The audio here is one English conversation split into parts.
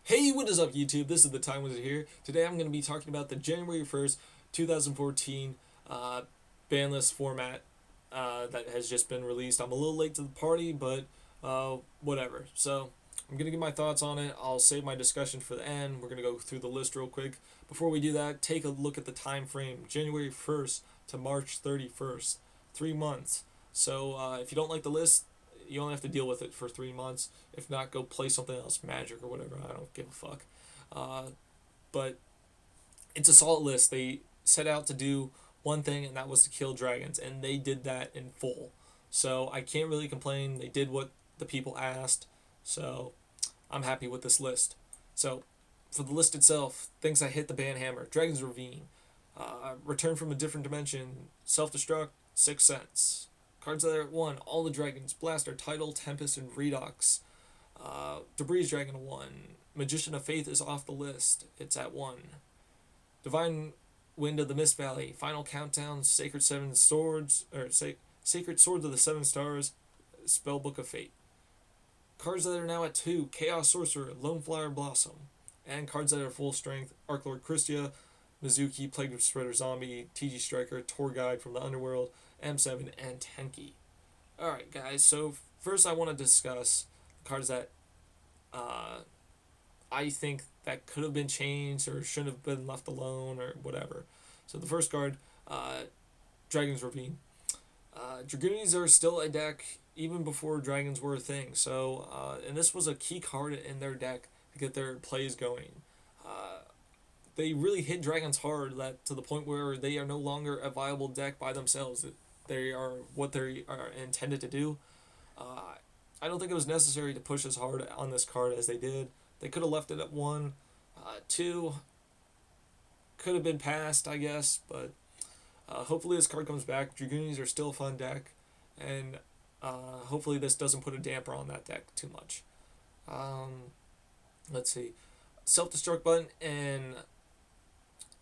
Hey, what is up, YouTube? This is TheTimeWizard here. Today I'm going to be talking about the January 1st, 2014 ban list format that has just been released. I'm a little late to the party, but whatever. So I'm going to give my thoughts on it. I'll save my discussion for the end. We're going to go through the list real quick. Before we do that, take a look at the time frame. January 1st to March 31st. 3 months. So if you don't like the list, you only have to deal with it for 3 months. If not, go play something else, Magic or whatever. I don't give a fuck. Uh, but it's a solid list. They set out to do one thing, and that was to kill dragons, and they did that in full. So I can't really complain. They did what the people asked. So I'm happy with this list. So for the list itself, things that hit the ban hammer: Dragon's Ravine, Return from a Different Dimension, Self Destruct, Sixth Sense. Cards that are at 1, All the Dragons, Blaster, Tidal, Tempest, and Redox. Debris Dragon 1. Magician of Faith is off the list. It's at 1. Divine Wind of the Mist Valley, Final Countdown, Sacred Seven Swords, or Sacred Swords of the Seven Stars, Spellbook of Fate. Cards that are now at 2, Chaos Sorcerer, Lone Flower Blossom. And cards that are full strength, Archlord Christia, Mizuki, Plague Spreader Zombie, TG Striker, Tour Guide from the Underworld, M7, and Tenki. Alright, guys, so first I want to discuss the cards that I think that could have been changed or should have been left alone or whatever. So the first card, Dragon's Ravine. Dragoonies are still a deck even before dragons were a thing. So, and this was a key card in their deck to get their plays going. They really hit dragons hard, that to the point where they are no longer a viable deck by themselves. They are what they are intended to do. I don't think it was necessary to push as hard on this card as they did. They could have left it at 1. 2 could have been passed, I guess, but hopefully this card comes back. Dragoonies are still a fun deck, and hopefully this doesn't put a damper on that deck too much. Let's see. Self-destruct button and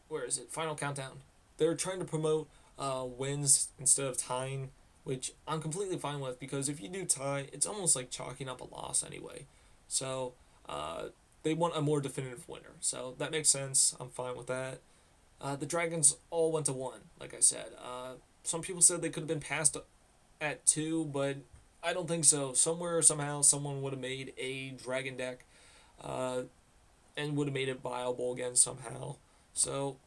where is it? Final Countdown. They're trying to promote wins instead of tying, which I'm completely fine with, because if you do tie, it's almost like chalking up a loss anyway. So they want a more definitive winner. So that makes sense. I'm fine with that. The Dragons all went to 1, like I said. Some people said they could have been passed at 2, but I don't think so. Somewhere, somehow, someone would have made a Dragon deck and would have made it viable again somehow. So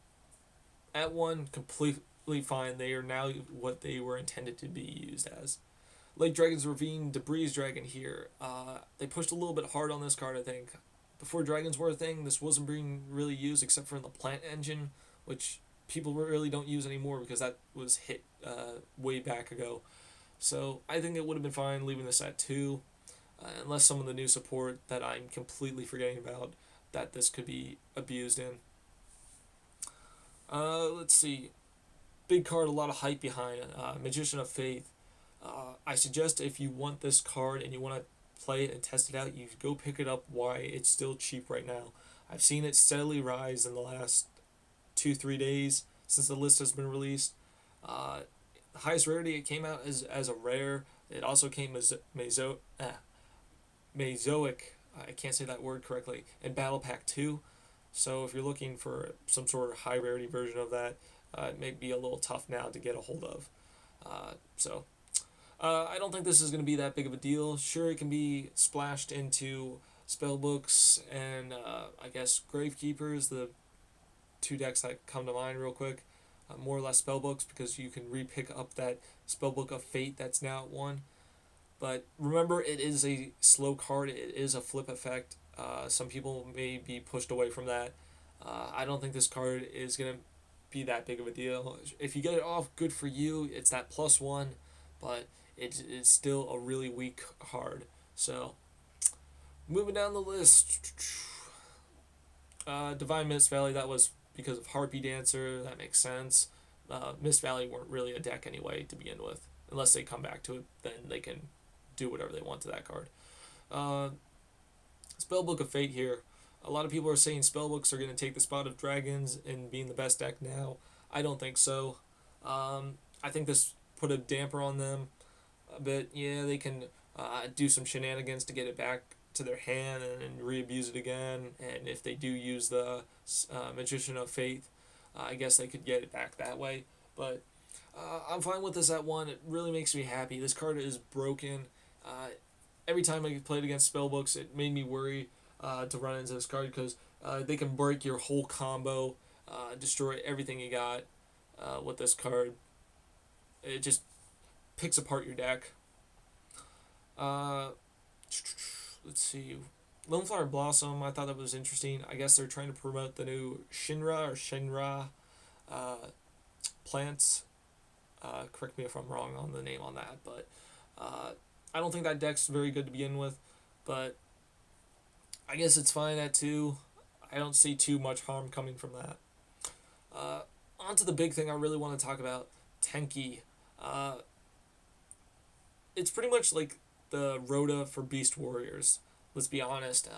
at 1, completely fine. They are now what they were intended to be used as. Lake Dragon's Ravine, Debris Dragon here. They pushed a little bit hard on this card, I think. Before dragons were a thing, this wasn't being really used except for in the plant engine, which people really don't use anymore because that was hit way back ago. So I think it would have been fine leaving this at 2, unless some of the new support that I'm completely forgetting about that this could be abused in. Let's see. Big card, a lot of hype behind it. Magician of Faith. I suggest if you want this card and you want to play it and test it out, you go pick it up. Why it's still cheap right now. I've seen it steadily rise in the last 2-3 days since the list has been released. The highest rarity it came out as a rare. It also came as Mesoic. I can't say that word correctly. In Battle Pack 2. So if you're looking for some sort of high rarity version of that, it may be a little tough now to get a hold of. I don't think this is going to be that big of a deal. Sure, it can be splashed into spellbooks and I guess Gravekeepers, the 2 decks that come to mind real quick. More or less spellbooks, because you can re-pick up that Spellbook of Fate that's now at 1. But remember, it is a slow card. It is a flip effect. Some people may be pushed away from that. I don't think this card is going to be that big of a deal. If you get it off, good for you. It's that +1, but it is still a really weak card. So, moving down the list. Divine Mist Valley, that was because of Harpy Dancer. That makes sense. Mist Valley weren't really a deck anyway to begin with. Unless they come back to it, then they can do whatever they want to that card. Spellbook of Fate here. A lot of people are saying spellbooks are going to take the spot of dragons in being the best deck now. I don't think so. I think this put a damper on them a bit. Yeah, they can do some shenanigans to get it back to their hand and re-abuse it again. And if they do use the Magician of Faith, I guess they could get it back that way. But I'm fine with this at 1. It really makes me happy. This card is broken. Every time I played against spellbooks, it made me worry to run into this card because they can break your whole combo, destroy everything you got with this card. It just picks apart your deck. Let's see. Loneflower Blossom, I thought that was interesting. I guess they're trying to promote the new Shinra plants. Correct me if I'm wrong on the name on that, but I don't think that deck's very good to begin with, but I guess it's fine at 2. I don't see too much harm coming from that. On to the big thing I really want to talk about, Tenki. It's pretty much like the Rhoda for Beast Warriors. Let's be honest.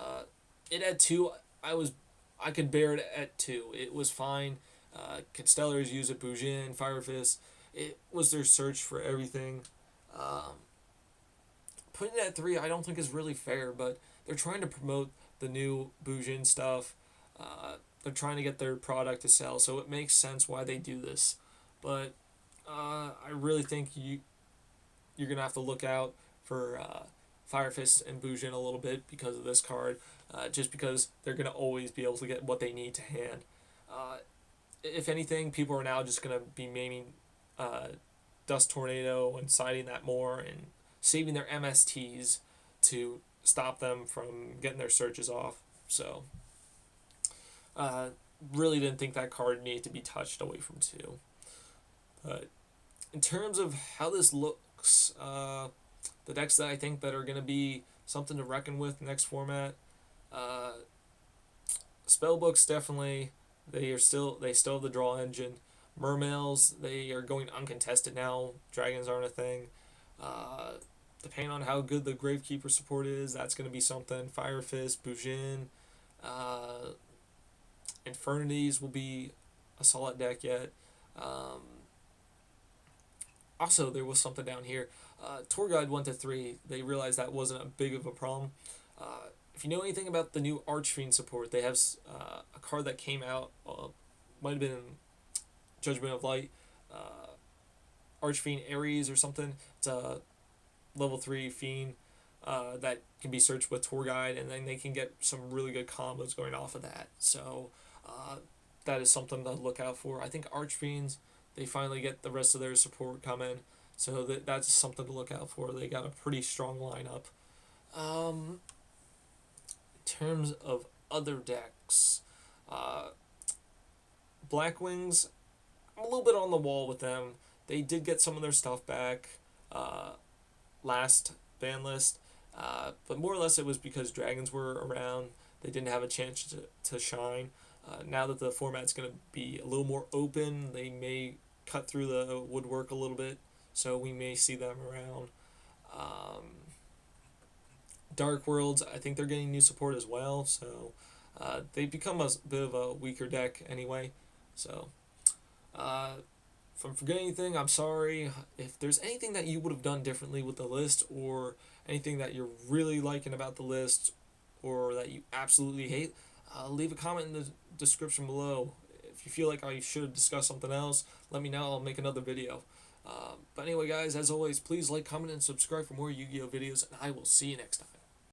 It at 2, I could bear it at 2. It was fine. Constellars use it, Bujin, Fire Fist. It was their search for everything. Putting it at 3, I don't think is really fair, but they're trying to promote the new Bujin stuff. They're trying to get their product to sell, so it makes sense why they do this. But I really think you're gonna have to look out for Fire Fist and Bujin a little bit because of this card, just because they're gonna always be able to get what they need to hand. If anything, people are now just gonna be maiming Dust Tornado and siding that more and saving their MSTs to stop them from getting their searches off. So, really didn't think that card needed to be touched away from 2. But in terms of how this looks, the decks that I think that are going to be something to reckon with next format, Spellbooks definitely, they still have the draw engine. Mermails, they are going uncontested now. Dragons aren't a thing. Depending on how good the Gravekeeper support is, that's going to be something. Fire Fist, Bujin, Infernities will be a solid deck yet. Also, there was something down here. Tour Guide 1 to 3, they realized that wasn't a big of a problem. If you know anything about the new Archfiend support, they have a card that came out, might have been Judgment of Light, Archfiend Ares or something. It's a level 3 fiend that can be searched with Tour Guide, and then they can get some really good combos going off of that. So that is something to look out for. I think Archfiends, they finally get the rest of their support coming, so that's something to look out for. They got a pretty strong lineup. In terms of other decks, Blackwings, I'm a little bit on the wall with them. They did get some of their stuff back last ban list, but more or less it was because dragons were around. They didn't have a chance to shine. Now that the format's going to be a little more open, they may cut through the woodwork a little bit, so we may see them around. Dark Worlds, I think they're getting new support as well, so they've become a bit of a weaker deck anyway. So, if I'm forgetting anything, I'm sorry. If there's anything that you would have done differently with the list, or anything that you're really liking about the list, or that you absolutely hate, leave a comment in the description below. If you feel like I should discuss something else, let me know. I'll make another video. But anyway, guys, as always, please like, comment, and subscribe for more Yu-Gi-Oh videos, and I will see you next time.